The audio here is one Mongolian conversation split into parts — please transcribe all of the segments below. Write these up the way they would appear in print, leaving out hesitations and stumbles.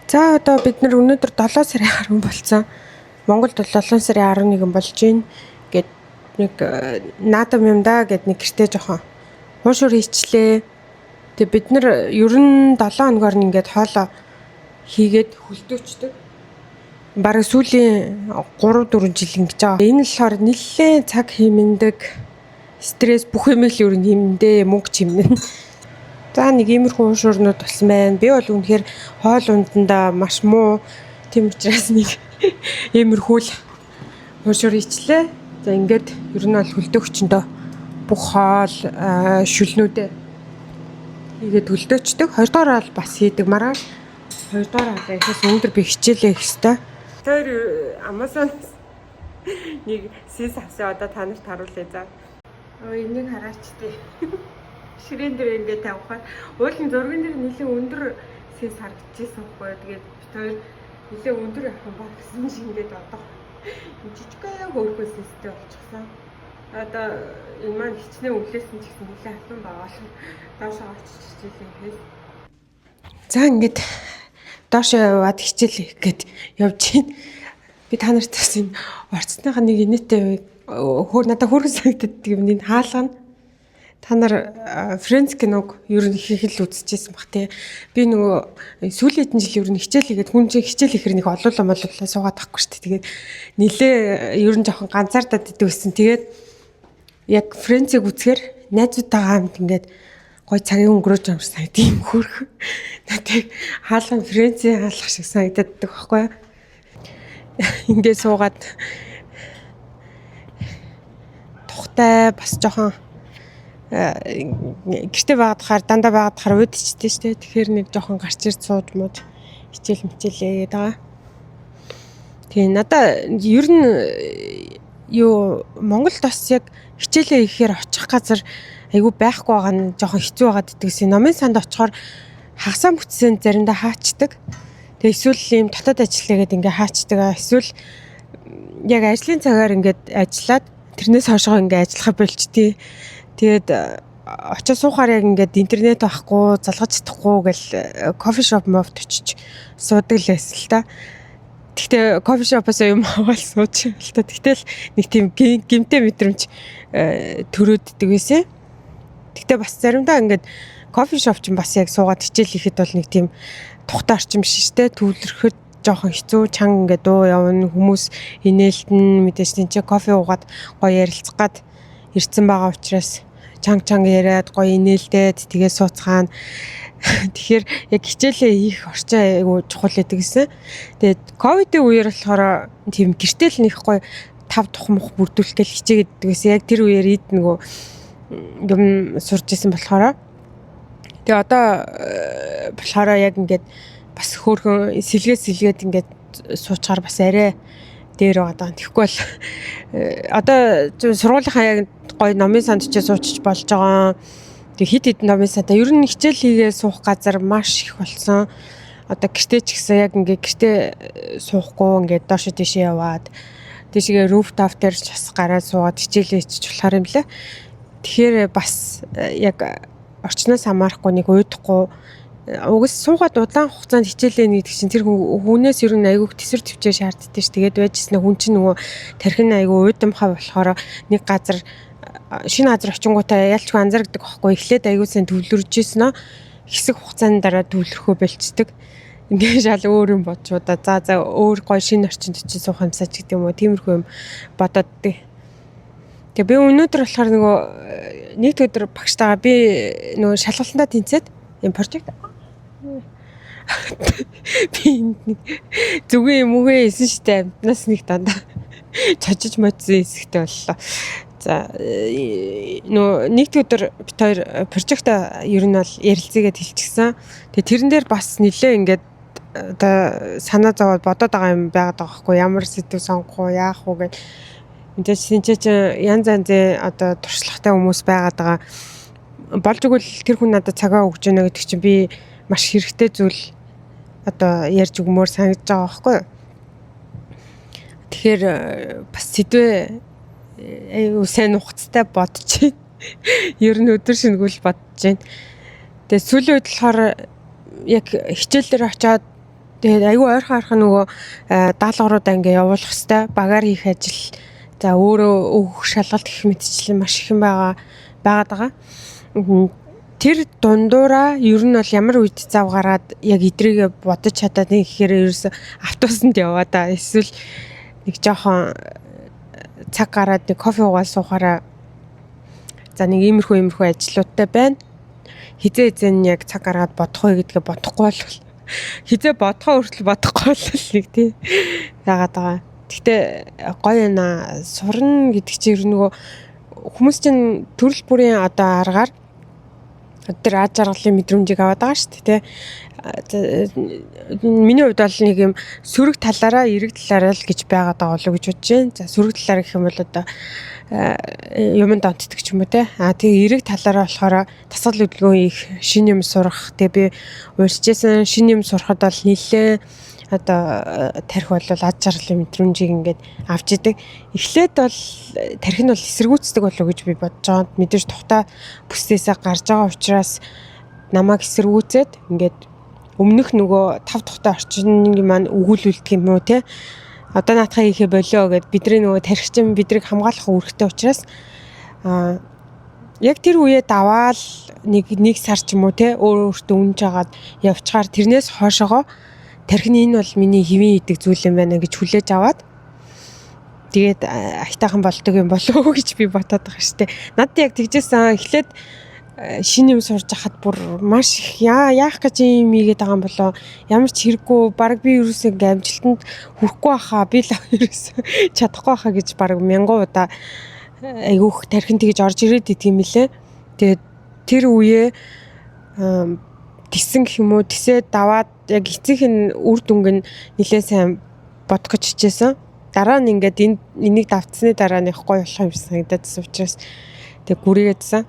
За одоо бид нар өнөөдөр 7 сарын 10 болсон. Монголд 7 сарын 11 болж байна. Гэт нэг наадам юм да гэд нэг гэртээ жоохон хуушур хийчлээ. Тэгээ бид нар ер нь 7 хоногор нь ингээд хоолоо хийгээд хөлдөөчдөг. Бараг сүүлийн 3-4 жил ингэж байгаа. Энэ л болохоор нэлээд цаг хэмнэдэг. Стресс бүх юм л ер нь хэмнэдэ мөнгө чимнэн. За нэг иймэрхүү уушуурнууд болсон байна. Би бол үнэхээр хоол ундандаа маш муу. Тийм учраас нэг иймэрхүү л уушуур ичлээ. За ингээд ер нь бол хөлдөөгчөндөө бүх хоол шүлнүүдээ хийгээд хөлдөөчдөг. 2 дугаар бол бас хийдэг маргааш. 2 дугаар бол ихээс өндөр би хичээлээ их хэвээр. Тэр Amazon нэг сэс авсан одоо та нарт харуулъя за. Энийг хараач тээ. Ширээн дээр ингээд тавихаар уулын зурган дээр нэлээд өндөр сэс харагдчихсан байхгүй. Тэгээд бид хоёр нэлээд өндөр явах юм байна гэсэн чинь ингээд одоо жижигхэн хөөрхөн сэстэй болчихсон. Одоо энэ маань хичнээн өвлөөсөн ч гэсэн нэлээд хатан байгаа. Доошоо очиж хичээлээ хийх. За ингээд доошоо яваад хичээлээ хийх гээд явж байна. Би та нарт бас энэ орцсныхаа нэг инээтэй надад хөөрхөн санагддаг юм энэ хаалгана. Та нар Friends киног ер нь их л үзчихсэн бах тий. Би нөгөө сүүлийн хэдэн жил ер нь хичээлээгээд хүн чинь хичээл ихэр нэг олуулаа суугаад тахгүй шүү дээ. Тэгээд нилээ ер нь жоохон ганцаардаад идэв гэсэн. Тэгээд яг Friends-ийг үзэхээр найзуудтайгаа хамт ингээд гой цагийн өнгөрөөж амарсан тийм хөөрхөн. Надад хаалган Friends-ийн хаалга шиг санагдаад байхгүй юу? Ингээд суугаад тухтай бас жоохон гэртээ байгаадахаар дандаа байгаадахаар удчихтэй шүү дээ. Тэгэхээр нэг жоохон гарч ирд сууж мууж хичээл мичээлээ байгаа. Тэгээ надаа ер нь юу Монголд бас яг хичээлээ ихээр очих газар айгүй байхгүй байгаа нь жоохон хэцүү байгаад идэгсэн. Номын санд очихоор хагасаа бүтсэн заримдаа хаачдаг. Тэгээ эсвэл ийм дотоод ажиллаагээд ингээ хаачдаг. Эсвэл яг ажлын цагаар ингээд ажиллаад тэрнээс хойшоо ингээ ажиллахаа болчтий. Тэгээд очиж суухаар яг ингээд интернет байхгүй, залгаж чадахгүй гэл кофе шоп мовд очиж суудаг л байсан л та. Гэхдээ кофе шопоос юм аваад сууж л та. Тэгтэл нэг тийм гимтэй мэдрэмж төрөөддөг байсан. Тэгтээ бас заримдаа ингээд кофе шоп ч бас яг суугаад хичээл хийхэд бол нэг тийм тухтай орчим биш шүү дээ. Төвлөрөхөд жоохон хэцүү чанга ингээд дуу явна хүмүүс инээлтэн мэдээж тийч кофе уугаад гоё ярилцах гад ирсэн байгаа учраас чанга яриад гоё инээлдээд тэгээ сууцгаана. Тэгэхээр яг хичээлээ хийх орчин айгу чухал байдаг гэсэн. Тэгээд ковидын үеэр болохоор тийм гэртэл нэг гоё 5 тухмах бүрдүүлэх гэл хичээгээд байсан. Яг тэр үеэр ийд нөгөө юм сурч исэн болохоор. Тэгээ одоо болохоор яг ингээд бас хөөрхөн сэлгээд ингээд суучгаар бас арай дээр байгаа. Тэгэхгүй бол одоо сургуулийнхаа яг гоё номын санд ч суучиж болж байгаа. Тэг хит номын санд ер нь хичээл хийгээ суух газар маш их болсон. Одоо гэртээ ч гэсэн яг ингээ гэртээ суухгүй ингээ доош тийшээ яваад тийшээ rooftop дээр ч бас гараад суугаад хичээлээ хийчих болохоор юм лээ. Тэгэхээр бас яг орчноос хамаарахгүй нэг уйдахгүй угс суугаад удаан хугацаанд хичээлээ нэгдэг чинь тэр хүнээс ер нь айгүйх төсөр төвчээ шаарддаг ш. Тэгээд байжснаа хүн чинь нөгөө тархин айгүй уйдамхаа болохоор нэг газар шинэ газар очингуудаа ялчгүй анзаардаг байхгүй. Эхлээд айгүй сайн төвлөрж ийсэн нь хэсэг хугацааны дараа төвлөрөхөө болцдог. Ингээ шал өөр юм бодчуда. За өөр гоё шинэ орчинд очиж суух юмсаа ч гэдэг юм уу. Тиймэрхүү юм бодоод дээ. Тэгээ би өнөөдөр болохоор нөгөө нэг өдөр багштайгаа би нөгөө шалгалтандаа тэнцээд юм прожект би зүгээ юм үгээ хийсэн штэ амтнаас нэг дандаа чожиж модсон хэсэгтэй боллоо. За нөө нэг өдөр бит хоёр прожект ер нь бол ярилцъягээд хэлчихсэн. Тэгээ тэрэн дээр бас нилээ ингээд одоо санаа зовоод бодоод байгаа юм байгаад байгаа хгүй ямар сэдв сонгох уу яах уу гэж мэдээж синчээч янз янзын одоо туршлагатай хүмүүс байгаад байгаа. Болж игэл тэр хүн надад цагаа өгч яана гэдэг чинь би маш хэрэгтэй зүйл одоо ярьж өгмөр санагдаж байгаа байхгүй юу. Тэгэхээр бас сэдвээ аюу сайн ухцтай бодож байна. Ер нь өдөр шингүүл бодож байна. Тэгээ сүүлийн үед болохоор яг хичээл дээр очиод Тэгээд айгүй ойрхон нөгөө даалгавруудаа ингээ явуулах хэвээр багаар хийх ажил. За өөрөө өөх шалгалт гэх мэтчлэн маш их юм байгаа. Тэр дундуура ер нь бол ямар үед зав гараад яг идрийгээ бодож чадаад нэг ихээр ерөөсө автобусанд яваа да. Эсвэл нэг жоохон цаг гараад нэг кофе уугаад суухаараа за нэг иймэрхүү ажлуудтай байна. Хизээ яг цаг гаргаад бодох вэ гэдгээ бодохгүй бол хизээ бодохоо хүртэл бодохгүй бол нэг тий яагаад байгаа. Гэхдээ гоё яна сурна гэдэг чинь ер нь нөгөө хүмүүс чинь төрөл бүрийн одоо аргаар тэр аж аргалын мэдрэмжийг аваад байгаа шүү дээ. Миний хувьд бол нэг юм сөрөг талаараа эрэг талаараа л гэж байгаад байгаа болов гэж бодож байна. За сөрөг талаар гэх юм бол одоо юмд онцдог ч юм уу те. Тэгээ эрэг талаараа болохоор тасгал хөдөлгөөн их шинэ юм сурах. Тэгээ би уурчижсэн шинэ юм сурахад бол нэлээ одоо тарих бол аж аргалын мэдрэмжийг ингээд авч идэг. Эхлээд бол тарих нь бол эсэргүүцдэг болов гэж би бодож байгаа. Мэдээж тухтай бүсдээсээ гарч байгаа учраас намайг эсэргүүцээд ингээд өмнөх нөгөө тав тухтай орчны маань өгүүлүүлдэг юм уу те. Одоо наатахаа хийхэ болоо гэд бидний нөгөө тархичин бидрийг хамгаалах үүрэгтэй учраас яг тэр үе даваал нэг сар ч юм уу те өөртөө үнж агаад явчихаар тэрнээс хоошоогоо тархины энэ бол миний хэвийн идэг зүйл юм байна гэж хүлээж аваад тэгээд айтайхан болдог юм болов уу гэж би бодоод байгаа штэ. Надад яг тэгжсэн эхлээд шинэ юм сурж хахад бүр маш их яах гэж юм ийгээд байгаа юм болоо ямар ч хэрэггүй баг би ерөөсөө ингээм амжилтанд хүрэхгүй байхаа би л ерөөсөө чадахгүй байхаа гэж баг 1000 удаа айгүйх тархин тэгж орж ирээд идэг юм лээ. Тэгээд тэр үе тисэн гэх юм уу тисээ даваад яг эцэг нь үр дүнг нь нэлээ сайн бодох гэж хичээсэн. Дараа нь ингээд энийг давтсны дараа нэг гоё болох юм санагдаадсэн учраас тэг гүрээдсэн.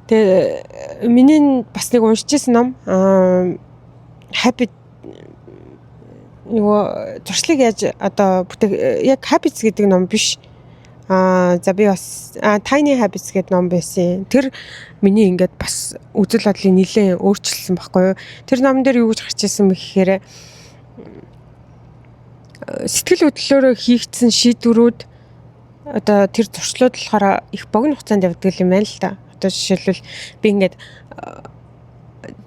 Тэгээ миний бас нэг уншижсэн ном habit нөгөө туршлага яаж одоо яг habits гэдэг ном биш. За би бас Tiny Habits гэдэг ном байсан. Тэр миний ингээд бас үзэл бодлыг нэлээд өөрчилсөн байхгүй юу. Тэр ном дээр юу гэж гарч ирсэн бэ гэхээр сэтгэл хөдлөлөөрөө хийгдсэн шийдвэрүүд одоо тэр туршлууд болохоор их богино хугацаанд явдаг юм байна л да. Одоо жишээлбэл би ингээд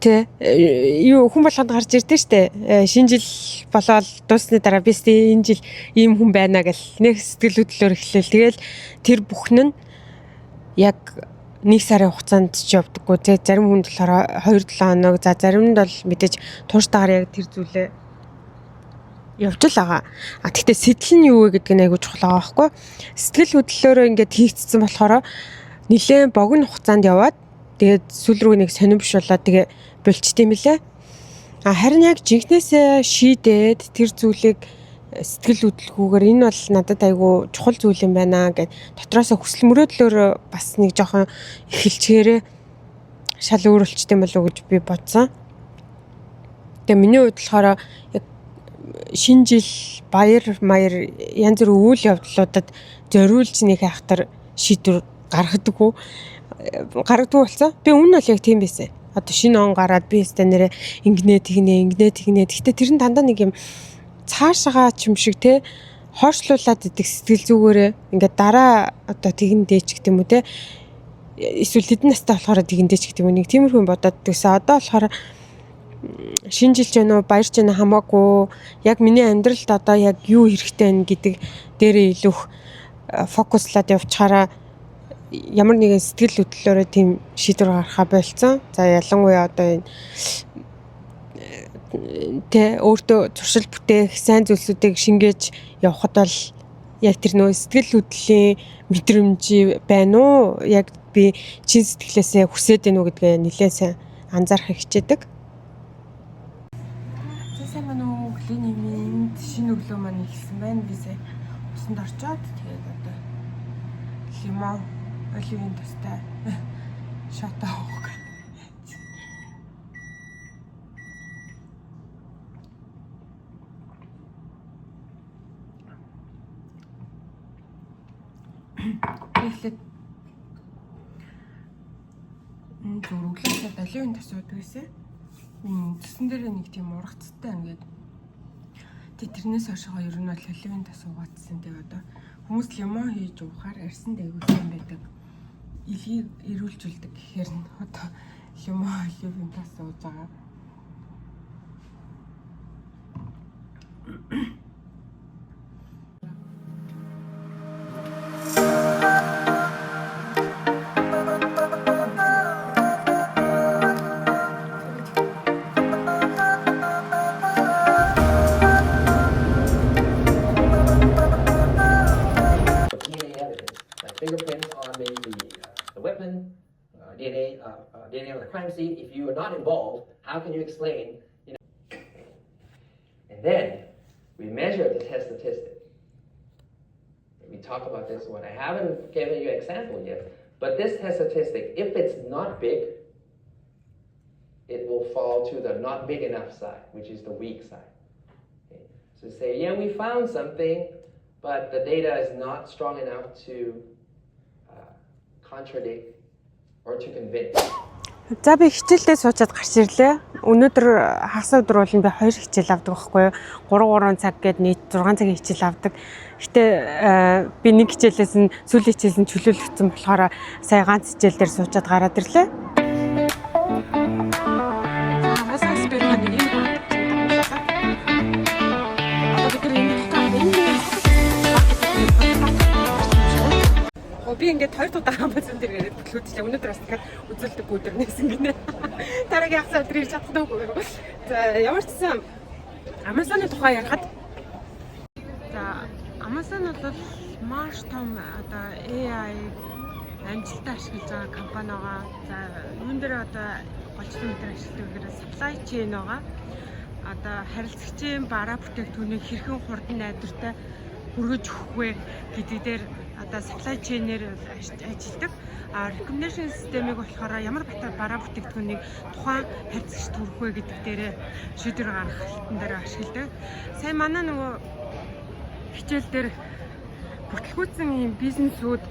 юу хүн болгонд гарч ирдэ штэ. Шинэ жил болоод дуусны дараа би энэ жил ийм хүн байна гэл нэг сэтгэл хөдлөлөөр эхлэв. Тэгэл тэр бүхэн нь яг нэг сарын хугацаанд ч явдаггүй. Тэг зарим хүнд болохоор 2-7 хоног, за заримд бол мэдээж тууштайгаар яг тэр зүйлээ явж л байгаа. Гэхдээ сэтэл нь юу вэ гэдг нь айгуу чухал байгаа байхгүй. Сэтгэл хөдлөлөөрөө ингээд хийгдсэн болохоор нэлээд богино хугацаанд яваад тэгээд сүүл рүү нэг сонирмшуулаад тэгээ болчт юм лээ. Харин яг жинхнээсээ шийдээд тэр зүйлийг сэтгэл хөдлөхгүйгээр энэ бол надад айгүй чухал зүйл юм байна гэд дотроосоо хүсэл мөрөөдлөөр бас нэг жоохон эхэлчихээрээ шал өөрчлөлт юм болов уу гэж би бодсон. Тэгээ миний хувьд болохоор яг шинэ жил баяр янз бүр үйл явдлуудад зориулж нэг хайхтар шийдвэр гаргадаггүй болсон. Би өмнө нь бол яг тийм байсан. Одоо шинэ он гараад би өстэй нэрээ ингэнэ тэгнэ. Гэхдээ тэр нь дандаа нэг юм цаашаага ч юм шиг те хойшлуулад идэх сэтгэл зүгээрээ ингээд дараа одоо тэгэн дээч гэх юм уу те эсвэл хэдэн настай болохоор тэгэн дээч гэх юм уу нэг тиймэрхүү бодоод тэгсэн. Одоо болохоор шинэ жил ч байна уу баяр ч байна хамаагүй яг миний амьдралд одоо яг юу хэрэгтэй байна гэдэг дээрээ илүү фокуслаад явчихаараа ямар нэгэн сэтгэл хөдлөлөөрөө тийм шийдвэр гаргахаа болцсон. За ялангуяа одоо энэ өөртөө зуршил бүтээх сайн зүйлсүүдийг шингээж явхад бол яг тэр нөө сэтгэл хөдлөлийн мэдрэмж байна уу? Яг би чин сэтгэлээсээ хүсээд байна уу гэдгээ нэлээд сайн анзаарах хичээдэг. Сайн байна уу? Өглөөний минь шинэ өглөө маань ихсэн байна. Би сая усанд орчоод тэгээд одоо лимон оливын тастай шот авах гэж. Эхлээд зөв өглөөсөө оливын тас уудаг гэсэн. Тэсэн дээр нэг тийм ургацтай ингээд тэрнээс хойшоо ер нь бол холивын тас угаацсан. Тэгээ одоо хүмүүс лимон хийж уухаар арьсан дээгүүсэн байдаг. Илгийг ирүүлжүүлдэг гэхээр нь одоо лимон холивын тас ууж байгаа. Fingerprints on the weapon, DNA on the crime scene. If you are not involved, how can you explain? And then we measure the test statistic. We talk about this one. I haven't given you an example yet, but this test statistic, if it's not big, it will fall to the not big enough side, which is the weak side. Okay. So say, yeah, we found something, but the data is not strong enough to contradict or to convince. За би хичээлдээ суучаад гарч ирлээ. Өнөөдөр хагас өдөр бол би 2 хичээл авдаг байхгүй юу? 3 цаг гээд нийт 6 цагийн хичээл авдаг. Гэтэ би нэг хичээлээс нь сүүлийн хичээлээс нь чөлөөлөгдсөн болохоор сая ганц хичээл дээр суучаад гараад ирлээ. Би ингээд 2 удаа Amazon дээр яриад төлөвлөжлээ. Өнөөдөр бас дахиад үзүүлдэг өдөр нэгсэн гинэ. Дараагийн хагас өдөр ирж чаддаггүй. За ямар ч гэсэн Amazon-ы тухай ярихад Amazon бол маш том одоо AI амжилттай ашиглаж байгаа компани байгаа. За юун дээр одоо голчлон дээр ашигладаг гэхээр supply chain байгаа. Одоо харилцагчийн бараа бүтээгдэхүүнийг хэрхэн хурдан найдвартай хүргэж өгөх вэ гэдэг дээр одоо supply chain-ээр ажилладаг. Recommendation системийг болохоор ямар бараа бүтээгдэхүүнийг тухайн харилцагчд хүргэх вэ гэдэг дээр шийдвэр гаргах халтан дээр ашигладаг. Сая манай нөгөө хичээл дээр бүртлгүүцсэн ийм бизнесүүд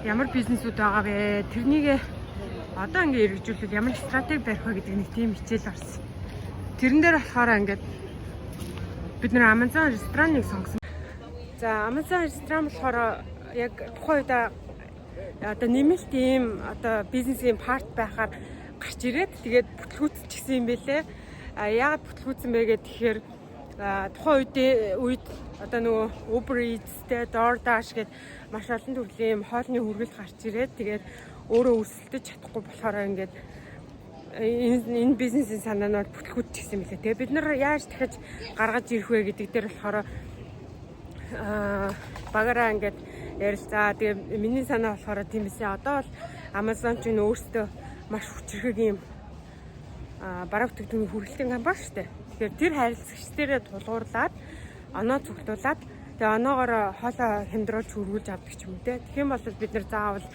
ямар бизнесүүд байгаа вэ? Тэрнийг одоо ингээ хэрэгжүүлээд ямар стратеги барих вэ гэдэг нэг тийм хичээл орсон. Тэрэн дээр болохоор ингээд бид нэр Amazon рестораныг сонгосон. За Amazon ресторан болохоор яг тухайн үед одоо нэмэлт ийм одоо бизнесийн парт байхаар гарч ирээд тэгээд бүтлгүүцчихсэн юм бэлээ. Яагаад бүтлгүүцсэн бэ гэхээр тухайн үед одоо нөгөө Uber Eats-тэй DoorDash гээд маш олон төрлийн хоолны хүргэлт гарч ирээд тэгээд өөрөө өрсөлдөж чадахгүй болохоор ингээд энэ бизнесийн санаа нь бүтлгүүцчихсэн мэлээ. Тэгээд бид нар яаж дахиж гаргаж ирэх вэ гэдэг дээр болохоор багаараа ингээд ярилцаа. Тэгээ миний санаа болохоор тийм эсэ одоо бол Amazon ч өөртөө маш хүчрхэг юм бараа бүтээгдэхүүний хүргэлтийн компани шүү дээ. Тэгэхээр тэр харилцагчдэрээ тулгуурлаад оноо цуглуулад тэгээ оноогоор хоолоо хямдруулж хүргүүлж авдаг ч юм уу те. Тэгэх юм бол бид нар заавал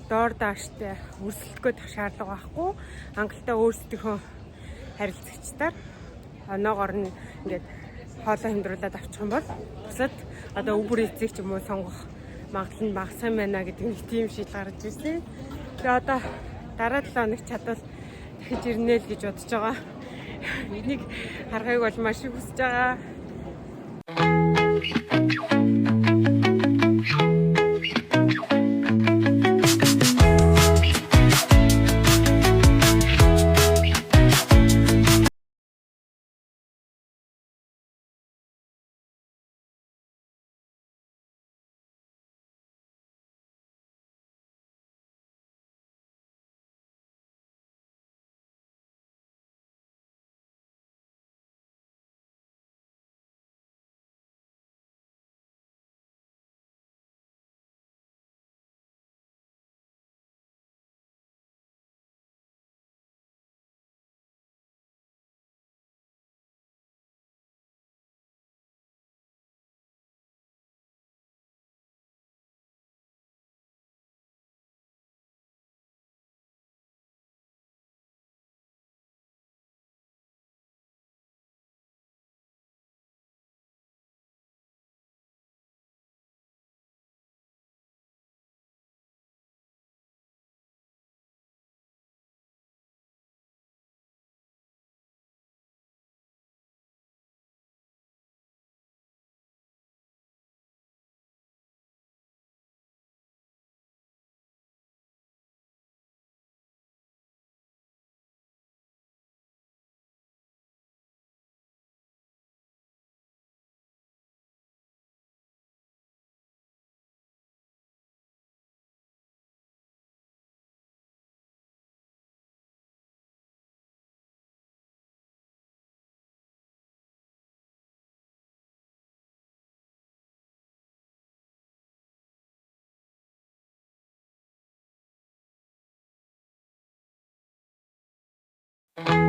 DoorDash-тэй өрсөлдөх гээд шаардлага байхгүй. Хангалттай өөрсдийнхөө харилцагчдаар оноогоор нь ингээд хоолоо хямдруулаад авчих юм бол бусад одоо Uber Eats-ийг ч юм уу сонгох магадлал нь багасах юм байна гэдэг нэг тийм шийдэл гаргаж ирсэн. Тэгээ одоо дараа 7 хоног чадвал дахиж ирнэ л гэж бодож байгаа. Энийг харахыг бол маш их хүсэж байгаа. Thank